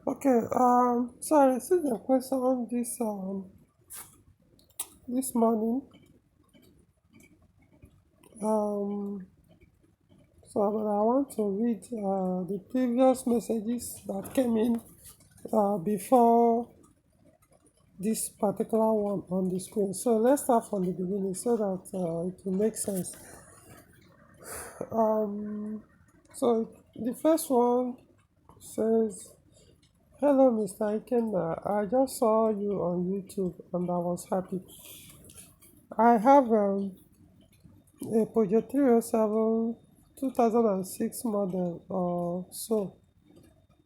Okay, so I received a question this morning. Um, but I want to read the previous messages that came in before this particular one on the screen. So let's start from the beginning so that it will make sense. Um, so the first one says, "Hello, Mr. Ikenna. I just saw you on YouTube and I was happy. I have a Peugeot 307 2006 model or so.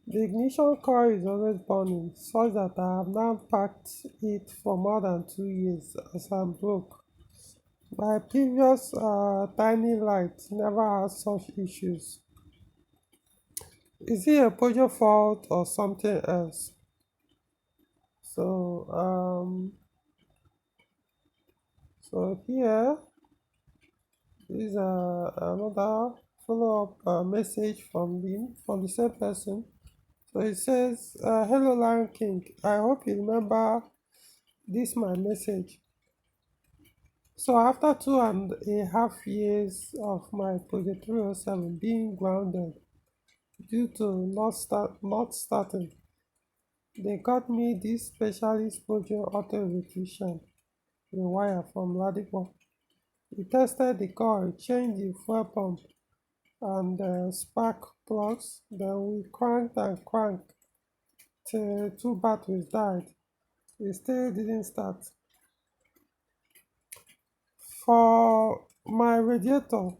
The ignition coil is always burning, such that I have now packed it for more than 2 years as I'm broke. My previous tiny light never had such issues. Is it a Peugeot fault or something else?" So, here is another follow-up message from the same person. So it says, "Hello, Lion King. I hope you remember this my message. So after 2.5 years of my Project 307 being grounded due to not starting, they got me this specialist Project auto electrician rewire from Ladipo. He tested the car, changed the fuel pump and spark plugs. Then we cranked and cranked till two batteries died. It still didn't start. For my radiator,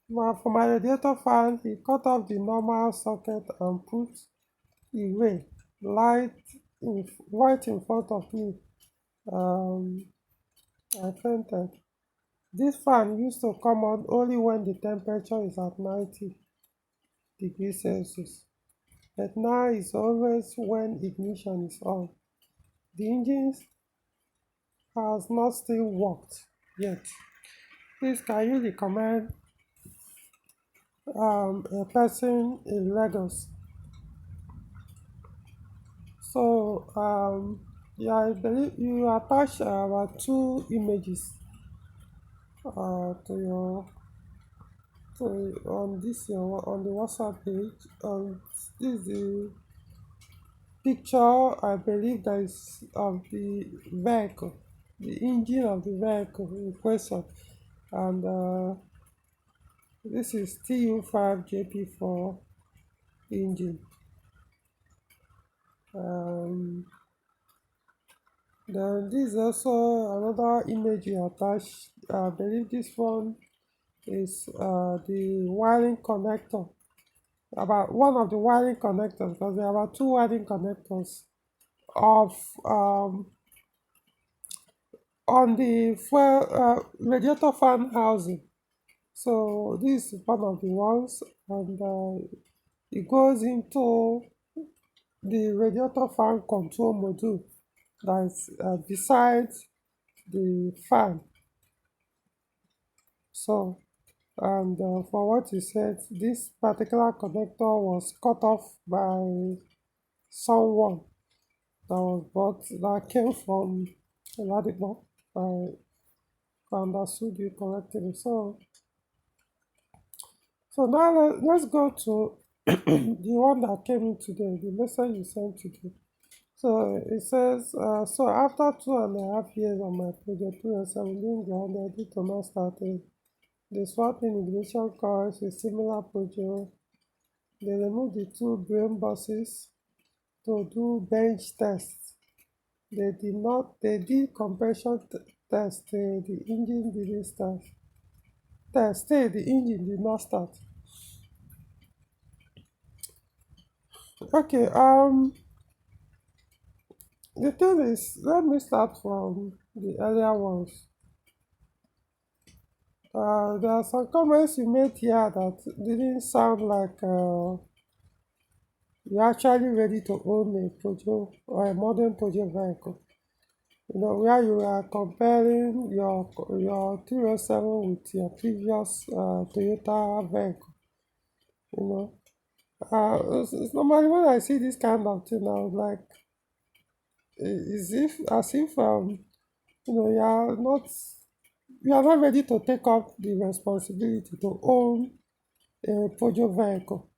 for my radiator fan, he cut off the normal socket and put away light right in front of me. Um, I fainted. This fan used to come on only when the temperature is at 90 degrees Celsius, but now it's always when ignition is on. The engine has not still worked yet. Please, can you recommend a person in Lagos?" So, yeah, I believe you attach about two images to your to on this your on the WhatsApp page. This is the picture I believe that is of the vehicle, the engine of the vehicle in question, and this is TU5JP4 engine. Um, then this is also another image you attach. I believe this one is the wiring connector, about one of the wiring connectors, because there are about two wiring connectors of on the fuel radiator fan housing. So this is one of the ones, and it goes into the radiator fan control module that is beside the fan. So, and for what you said, this particular connector was cut off by someone that came from Ladipo. I understood you correctly. So now let's go to the one that came in today, the message you sent today. So it says, so after 2.5 years on my project 207 being grounded due to not starting, they swapped in ignition coils with similar project. They removed the two brain buses to do bench tests. They did compression test. The engine didn't start. The engine did not start. Okay, the thing is, let me start from the earlier ones. There are some comments you made here that didn't sound like you're actually ready to own a Peugeot or a modern Peugeot vehicle. Where you are comparing your 307 with your previous Toyota vehicle. You know, It's normally when I see this kind of thing, I was like, is if as if you are not ready to take up the responsibility to own a Peugeot vehicle.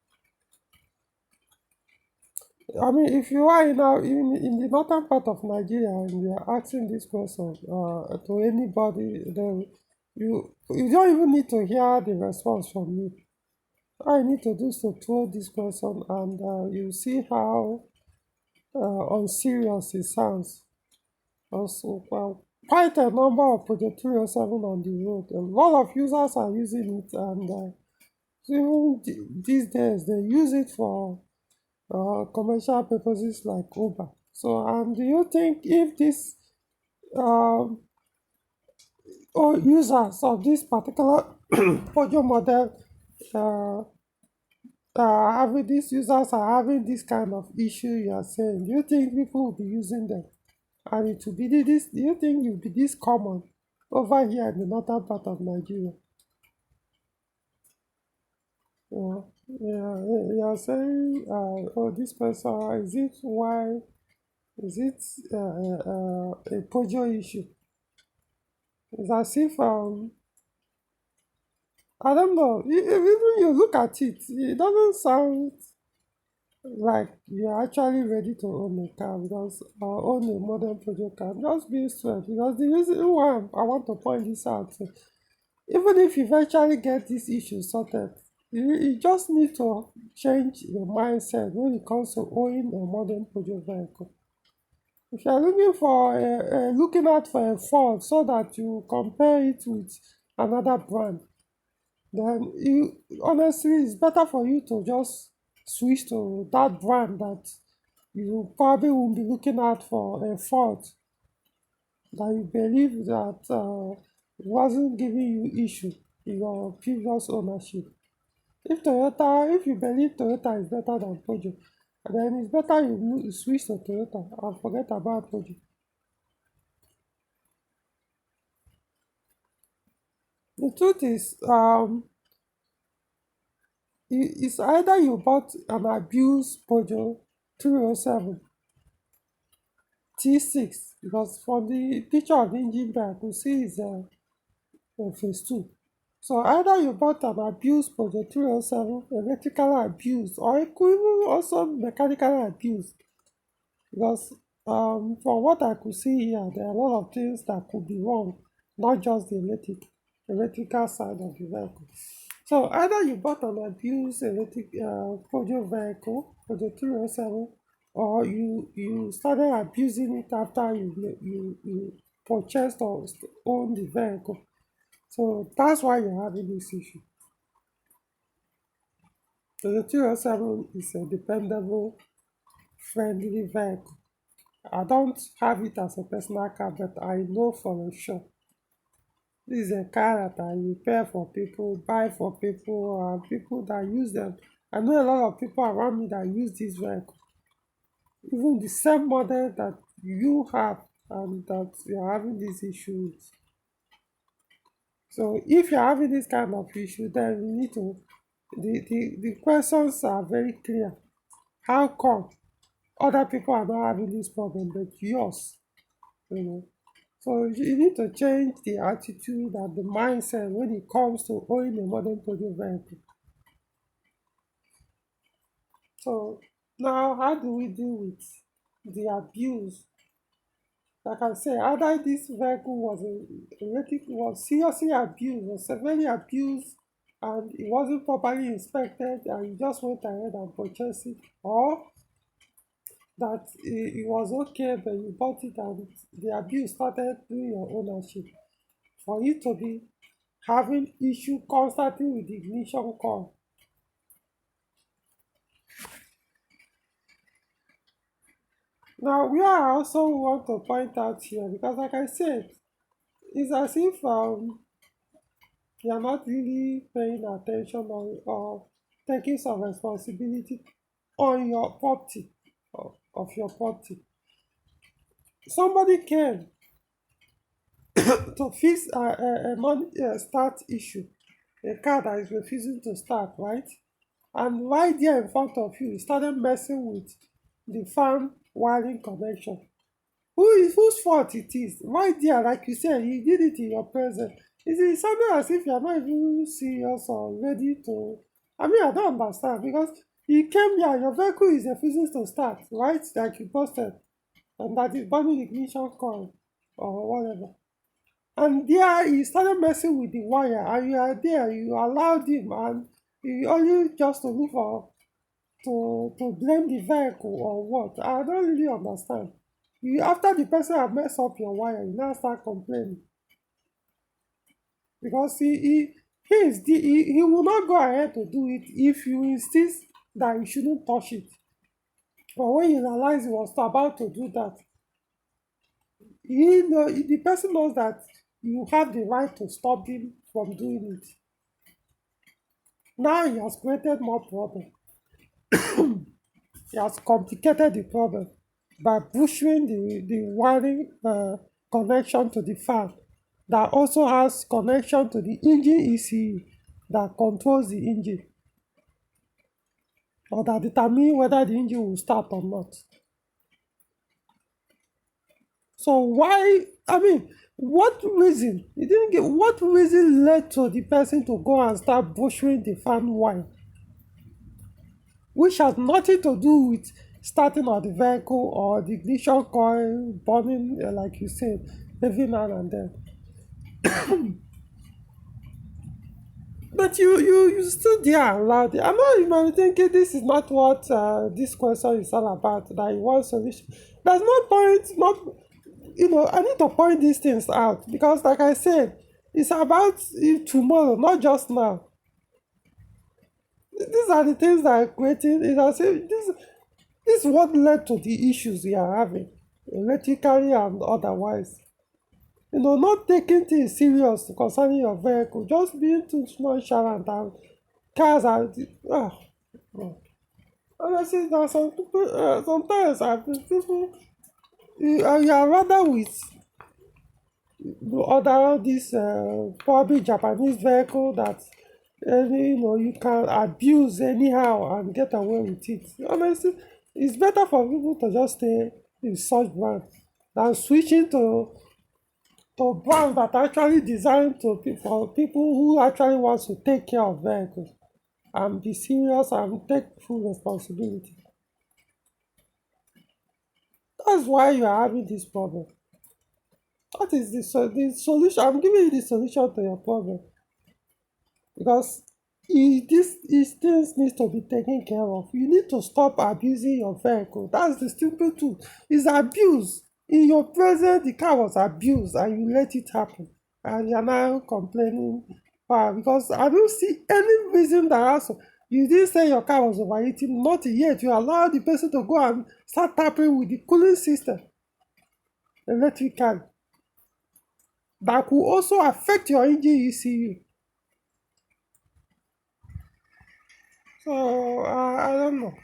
I mean, if you are in the northern part of Nigeria and you are asking this question to anybody, then you don't even need to hear the response from me. All I need to do is to throw this question, and you see how unserious it sounds. Also, quite a number of Project 307 on the road. A lot of users are using it, and even these days they use it for commercial purposes like Uber. So, do you think if these um, or users of this particular Peugeot model uh, having these users are having this kind of issue you are saying, do you think people will be using them? And it will be this, do you think it will be this common over here in the northern part of Nigeria? Yeah, yeah, you are saying, oh, this person, is it why, is it a Peugeot issue? It's as if, I don't know, even you look at it, it doesn't sound like you're actually ready to own a car because own a modern project car. Just be straight because the reason why I want to point this out, even if you eventually get this issue sorted, you just need to change your mindset when it comes to owning a modern project vehicle. If you're looking for looking out for a fault so that you compare it with another brand, then you honestly it's better for you to just switch to that brand that you probably won't be looking out for a fault that you believe that wasn't giving you issue in your previous ownership. If you believe Toyota is better than Peugeot, then it's better you switch to Toyota and forget about Peugeot. The truth is, it's either you bought an abused Peugeot 307 T6 because from the picture of the engine bay I could see it's phase 2. So either you bought an abused Peugeot 307, electrical abuse, or it could even also mechanical abuse because from what I could see here, there are a lot of things that could be wrong, not just the electrical side of the vehicle. So either you bought an abused Peugeot vehicle, Peugeot 307, or you started abusing it after you purchased or owned the vehicle. So that's why you're having this issue. So the 307 is a dependable, friendly vehicle. I don't have it as a personal car, but I know for a sure this is a car that I repair for people, buy for people, and people that use them. I know a lot of people around me that use this vehicle, even the same model that you have and that you're having this issue with. So if you're having this kind of issue, then you need to the questions are very clear. How come other people are not having this problem but yours? You know. So you need to change the attitude and the mindset when it comes to owning a modern produce vehicle. So now how do we deal with the abuse? Like I say, either this vehicle was seriously abused or severely abused and it wasn't properly inspected and you just went ahead and purchased it, or that it was okay but you bought it and the abuse started during your ownership. For you to be having issue constantly with the ignition coil. Now, where I also want to point out here, because like I said, it's as if you're not really paying attention or taking some responsibility on your property, of your property. Somebody came to fix a non start issue, a car that is refusing to start, right? and right there in front of you, he started messing with the fan wiring connection. Whose fault it is? Right there, like you said, he did it in your presence. It sounded as if you are not even serious or ready to. I mean, I don't understand because he came here, your vehicle is refusing to start, right? Like you posted, and that is burning ignition coil or whatever. And there he started messing with the wire, and you are there, you allowed him, and you only just to look for to blame the vehicle or what? I don't really understand. You after the person have messed up your wire, you now start complaining because he will not go ahead to do it if you insist that you shouldn't touch it. But when you realize he was about to do that, the person knows that you have the right to stop him from doing it. Now he has created more problem. He has complicated the problem by pushing the wiring connection to the fan that also has connection to the engine ECU that controls the engine or that determine whether the engine will start or not. So why, I mean, what reason, you didn't get, what reason led to the person to go and start pushing the fan wire, which has nothing to do with starting of the vehicle or the ignition coil burning, like you said, every now and then. But you stood there and loud. I know you might be thinking this is not what this question is all about, that you want solution. There's no point, not, I need to point these things out because, like I said, it's about tomorrow, not just now. These are the things that are creating, this is what led to the issues we are having, electrically and otherwise. Not taking things serious concerning your vehicle, just being too nonchalant, and cars are oh. Honestly, there are some people, sometimes I feel people, you are rather with other this probably Japanese vehicle that you can abuse anyhow and get away with it. Honestly, it's better for people to just stay in such brand than switching to brands that are actually designed for people who actually wants to take care of vehicles and be serious and take full responsibility. That's why you are having this problem. That is the solution. I'm giving you the solution to your problem because these things need to be taken care of. You need to stop abusing your vehicle. That's the simple truth. It's abuse. In your presence, the car was abused and you let it happen. And you're now complaining. Why? Because I don't see any reason that also. You didn't say your car was overheating, not yet. You allow the person to go and start tapping with the cooling system electrically. That could also affect your engine ECU. So I don't know.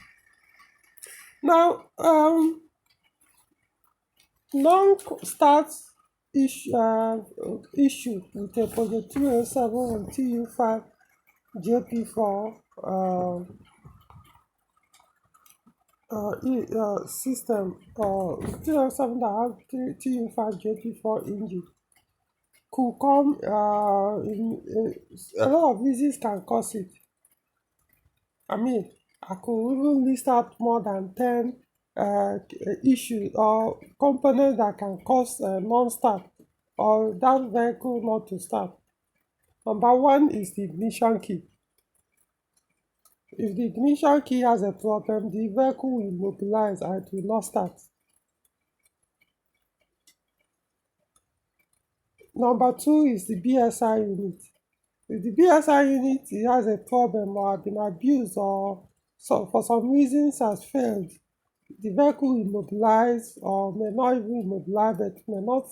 Now, non-start issue with a Peugeot 307 and TU5JP4 system, or 307 that has TU5JP4 engine could come a lot of reasons can cause it. I mean, I could even list out more than 10 issues or components that can cause non-start or that vehicle not to start. Number one is the ignition key. If the ignition key has a problem, the vehicle will immobilize and it will not start. Number two is the BSI unit. If the BSI unit has a problem or has been abused or for some reasons has failed, the vehicle will immobilize or may not even immobilize, but may not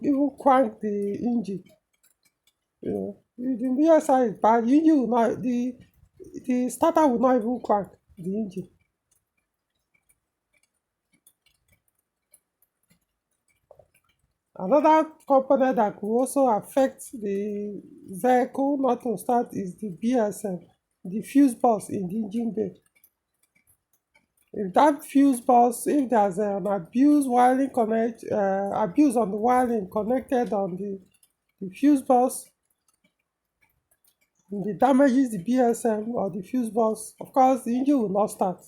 even crank the engine. If the BSI is bad, the engine will not, the starter will not even crank the engine. Another component that could also affect the vehicle not to start is the BSM. the fuse box in the engine bay. If that fuse box, if there's an abuse abuse on the wiring connected on the fuse box, and it damages the BSM or the fuse box, of course the engine will not start.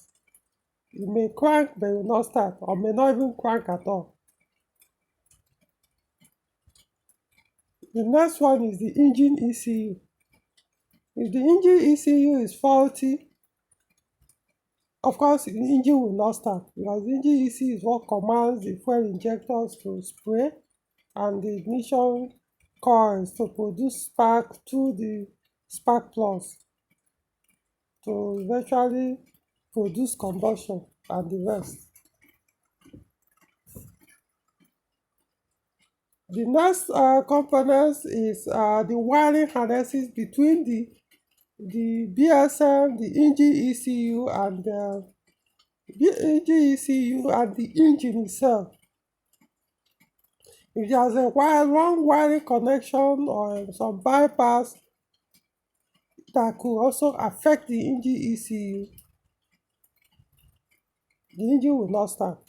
It may crank but it will not start, or may not even crank at all. The next one is the engine ECU. If the engine ECU is faulty, of course the engine will not start, because the engine ECU is what commands the fuel injectors to spray and the ignition coils to produce spark through the spark plugs to eventually produce combustion and the rest. The next components is the wiring harnesses between the BSM, the engine ECU, and the engine ECU and the engine itself. If there's a long wiring connection or some bypass that could also affect the engine ECU, the engine will not start.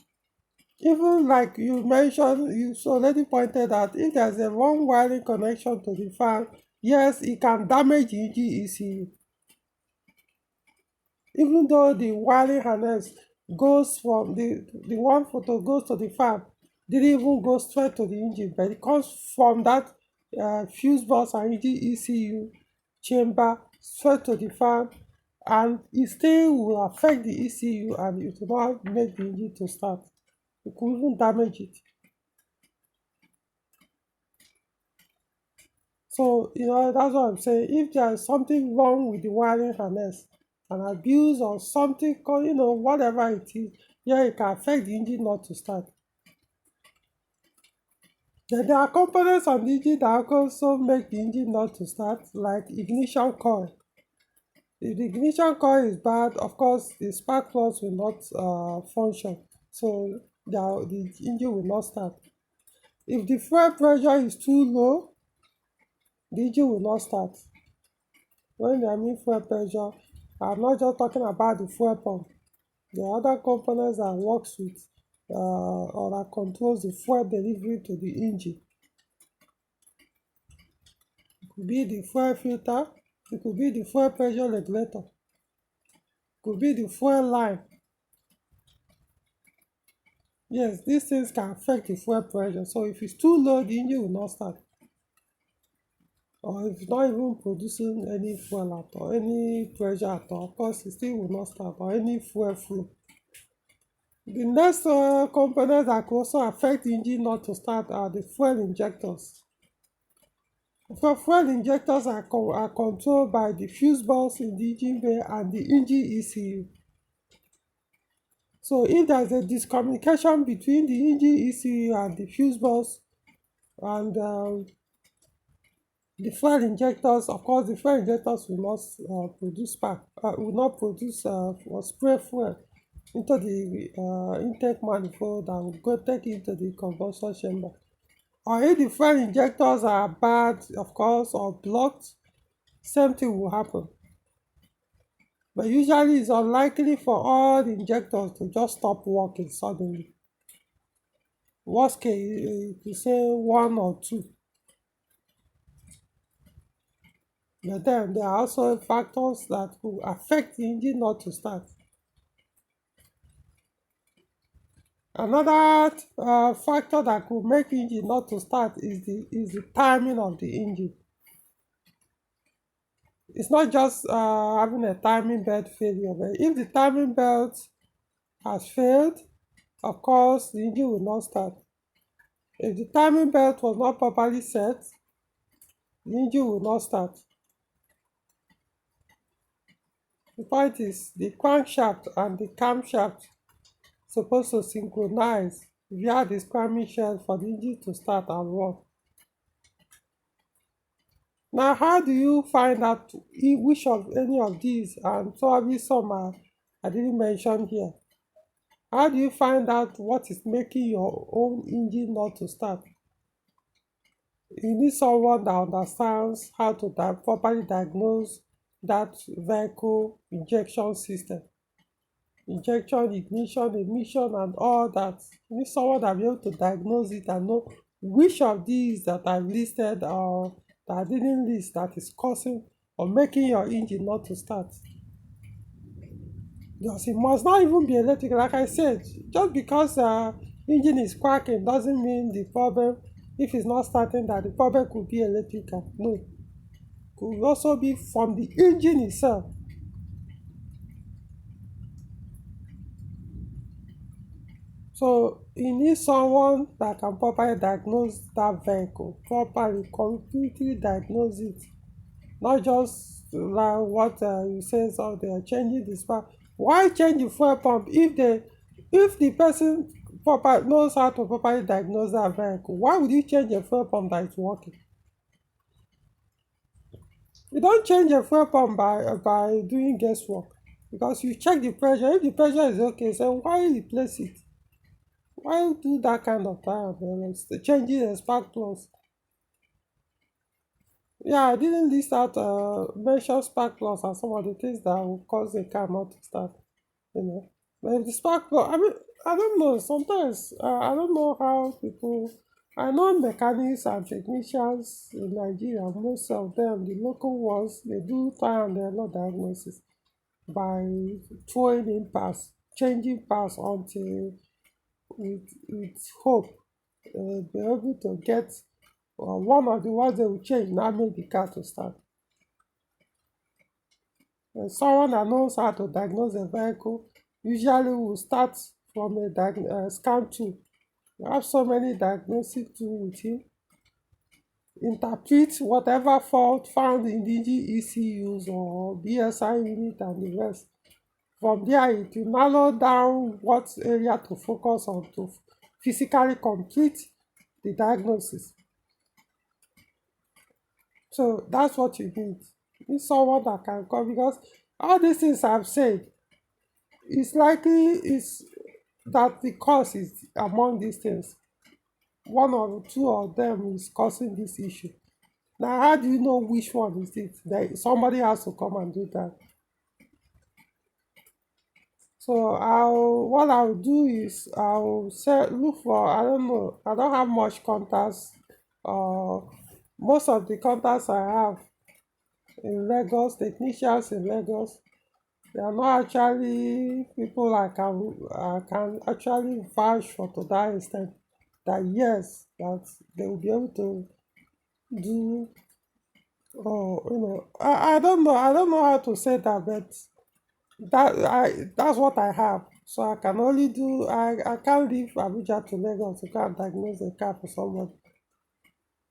Even like you mentioned, you already pointed out, if there's a wrong wiring connection to the fan, yes, it can damage the engine ECU. Even though the wiring harness goes from the one photo goes to the fan, didn't even go straight to the engine, but it comes from that fuse box and engine ECU chamber straight to the fan, and it still will affect the ECU and it will not make the engine to start. It could even damage it. So, that's what I'm saying. If there is something wrong with the wiring harness, an abuse or something, whatever it is, yeah, it can affect the engine not to start. Then there are components on the engine that also make the engine not to start, like ignition coil. If the ignition coil is bad, of course, the spark plugs will not function. So the engine will not start. If the fuel pressure is too low, the engine will not start. When I mean fuel pressure, I'm not just talking about the fuel pump. There are other components that works with or that controls the fuel delivery to the engine. It could be the fuel filter, it could be the fuel pressure regulator, it could be the fuel line. Yes, these things can affect the fuel pressure. So if it's too low, the engine will not start. Or if it's not even producing any fuel at all, any pressure at all, of course it still will not start, or any fuel flow. The next component that could also affect the engine not to start are the fuel injectors. So fuel injectors are controlled by the fuse box in the engine bay and the engine ECU. So if there's a discommunication between the engine ECU and the fuse box and the fuel injectors, of course the fuel injectors will not produce spark, will not produce or spray fuel into the intake manifold that will go take into the combustion chamber. Or if the fuel injectors are bad, of course, or blocked, same thing will happen. But usually it's unlikely for all the injectors to just stop working suddenly. Worst case, you say one or two. But then there are also factors that could affect the engine not to start. Another factor that could make engine not to start is the timing of the engine. It's not just having a timing belt failure, but if the timing belt has failed, of course the engine will not start. If the timing belt was not properly set, the engine will not start. The point is the crankshaft and the camshaft supposed to synchronize via the crankshaft for the engine to start and run. Now, how do you find out which of any of these, and probably some I didn't mention here? How do you find out what is making your own engine not to start? You need someone that understands how to properly diagnose that vehicle injection system, injection, ignition, emission, and all that. You need someone that will be able to diagnose it and know which of these that I've listed or that I didn't list that is causing or making your engine not to start. Because it must not even be electrical. Like I said, just because engine is quacking doesn't mean the problem, if it's not starting, that the problem could be electrical. No, it could also be from the engine itself. So you need someone that can properly diagnose that vehicle, properly, completely diagnose it. Not just like what you say, so they are changing the spark. Why change the fuel pump if the person proper knows how to properly diagnose that vehicle? Why would you change a fuel pump that is working? You don't change a fuel pump by doing guesswork, because you check the pressure. If the pressure is okay, so why replace it? Why do that kind of trial and error? Changing the spark plugs. Yeah, I didn't list out mention spark plugs as some of the things that will cause a car not to start. You know, but if the spark plug, I mean, I don't know. Sometimes I don't know how people. I know mechanics and technicians in Nigeria. Most of them, the local ones, they do trial and error diagnosis by throwing in parts, changing parts until with hope be able to get one of the ones they will change now make the car to start. Someone that knows how to diagnose a vehicle usually will start from a scan tool. You have so many diagnostic tools with him, interpret whatever fault found in the ECUs or Bsi unit and the rest. From there, it will narrow down what area to focus on to physically complete the diagnosis. So that's what you need. You need someone that can come, because all these things I've said, it's likely is that the cause is among these things. One or two of them is causing this issue. Now, how do you know which one is it? Somebody has to come and do that. So what I'll do is I'll look for, I don't know, I don't have much contacts. Most of the contacts I have in Lagos, technicians in Lagos, they are not actually people I can actually vouch for to that extent. That yes, that they will be able to do. I don't know how to say that, but that's what I have. So I can only do. I can't leave Abuja to Lagos to go and diagnose a car for someone.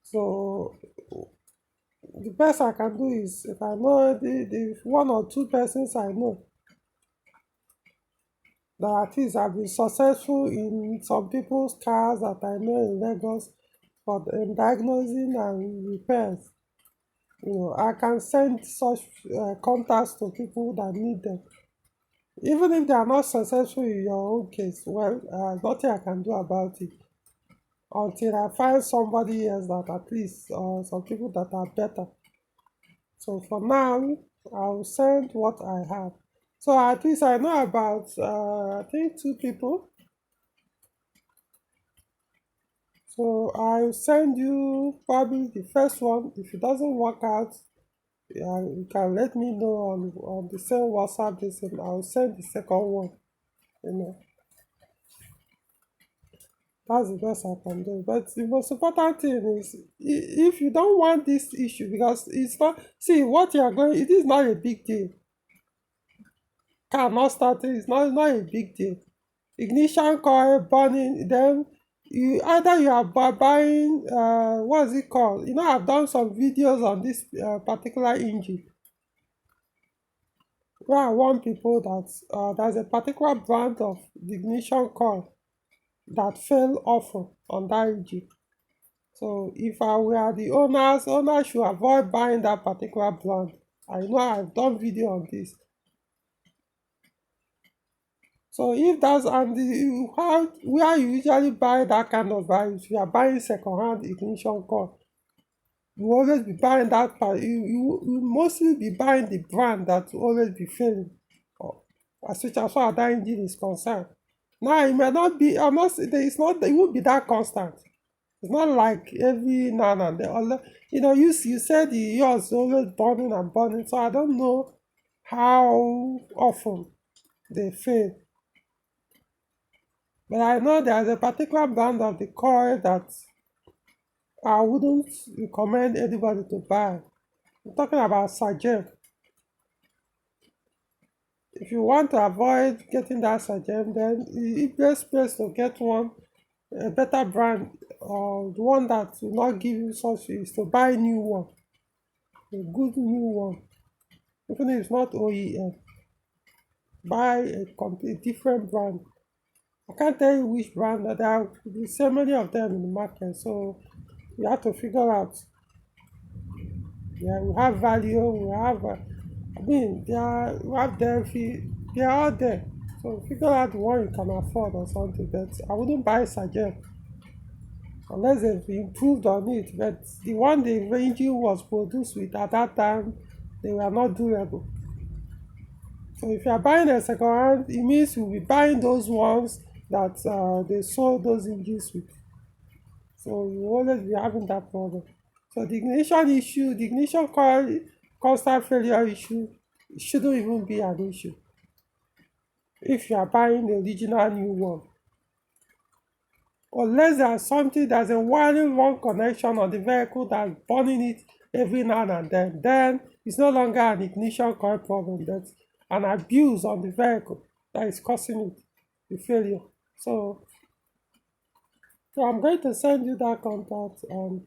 So the best I can do is, if I know the one or two persons I know that at least have been successful in some people's cars that I know in Lagos for in diagnosing and repairs. I can send such contacts to people that need them. Even if they are not successful in your own case, well, nothing I can do about it until I find somebody else that at least, or some people that are better. So for now, I'll send what I have. So at least I know about, I think, two people. So I'll send you probably the first one. If it doesn't work out, yeah, you can let me know on the same WhatsApp this, and I'll send the second one. You know, that's the best I can do. But the most important thing is, if you don't want this issue, because it's not, see what you are going, it is not a big deal. Car not starting is not a big deal. Ignition coil burning, then you are buying, what is it called? I've done some videos on this particular engine, where I warn people that there's a particular brand of ignition coil that fail often on that engine. So if I were the owners should avoid buying that particular brand. I know I've done video on this. So if that's, and where you usually buy that kind of value, if you are buying second-hand ignition coil, You always be buying that part. You mostly be buying the brand that will always be failing. Or as far as that engine is concerned. Now it may not be. I'm not. It's not. It won't be that constant. It's not like every now and then. You said yours always burning and burning. So I don't know how often they fail. But I know there's a particular brand of the coil that I wouldn't recommend anybody to buy. I'm talking about Sajem. If you want to avoid getting that Sajem, then the best place to get one, a better brand, or the one that will not give you such, is to buy a new one, a good new one. Even if it's not OEM, buy a complete different brand. I can't tell you which brand, but there are so many of them in the market, so you have to figure out. Yeah, we have value, we have Delphi, they are all there. So figure out the one you can afford or something. But I wouldn't buy Sajem unless they've improved on it. But the one the engine was produced with at that time, they were not durable. So if you are buying a second hand, it means you'll be buying those ones that they sold those engines with. So you will always be having that problem. So the ignition coil constant failure issue shouldn't even be an issue if you are buying the original new one. Unless there's a wiring wrong connection on the vehicle that's burning it every now and then it's no longer an ignition coil problem, that's an abuse on the vehicle that is causing it, the failure. So I'm going to send you that contact, and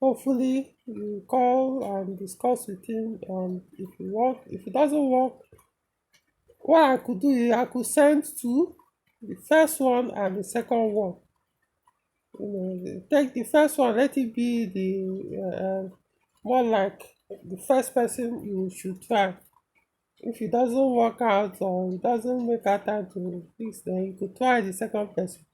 hopefully you call and discuss with him. And if it doesn't work, what I could do is I could send two, the first one and the second one. Take the first one, let it be more like the first person you should try. If it doesn't work out or it doesn't make out time to fix, then you could try the second person.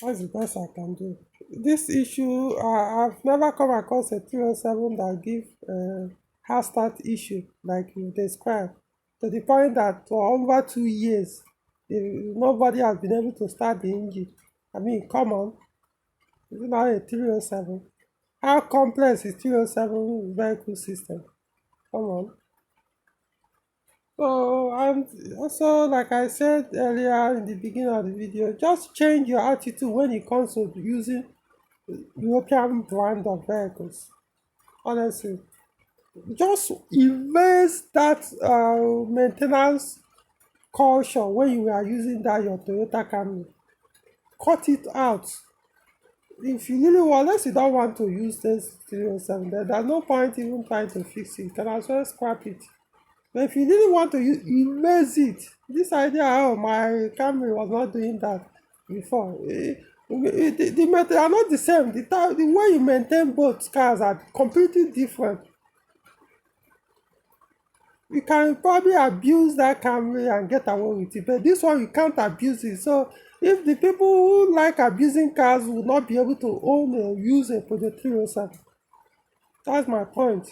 That's the best I can do. This issue, I've never come across a 307 that give hard start issue like you described, to the point that for over 2 years, nobody has been able to start the engine. I mean, come on, is it not a 307? How complex is 307 vehicle system? Come on. So, and also, like I said earlier in the beginning of the video, just change your attitude when it comes to using European brand of vehicles. Honestly, just erase that maintenance culture when you are using that your Toyota Camry. Cut it out. If you really want, unless you don't want to use this 307, then there's no point even trying to fix it. You can as well scrap it. But if you really want to use, erase it. This idea, oh, my Camry was not doing that before. They are not the same. The way you maintain both cars are completely different. You can probably abuse that Camry and get away with it, but this one you can't abuse it. So if the people who like abusing cars will not be able to own or use a Peugeot 307, that's my point.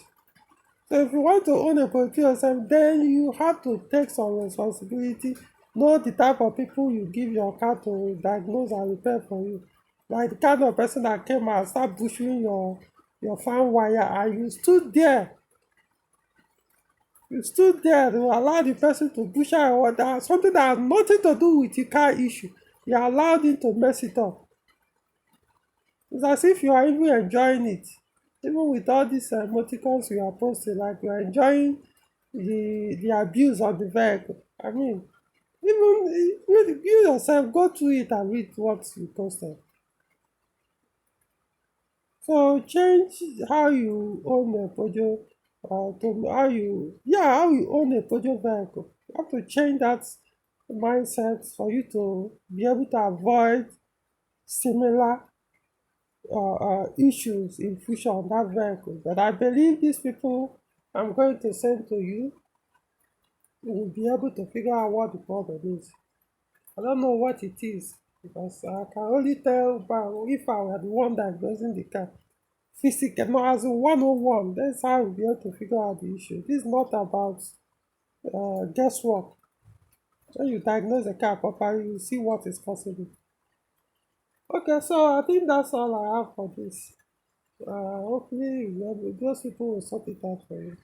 So if you want to own a Peugeot 307, then you have to take some responsibility, know the type of people you give your car to diagnose and repair for you. Like the kind of person that came and start bushing your fan wire, and you stood there to allow the person to push out water, something that has nothing to do with your car issue. You allowed him to mess it up. It's as if you are even enjoying it. Even with all these emoticons you are posting, like you are enjoying the abuse of the vehicle. I mean, even you yourself go through it and read what you posted. So change how you own a Peugeot, to how you own a Peugeot vehicle. You have to change that mindset for you to be able to avoid similar issues in future on that vehicle. But I believe these people I'm going to send to you will be able to figure out what the problem is. I don't know what it is. because I can only tell if I were the one diagnosing the car. Physical, no, as in 101, that's how we'll be able to figure out the issue. This is not about guesswork. When you diagnose a car properly, you see what is possible. Okay, so I think that's all I have for this. Hopefully, those people will sort it out for you.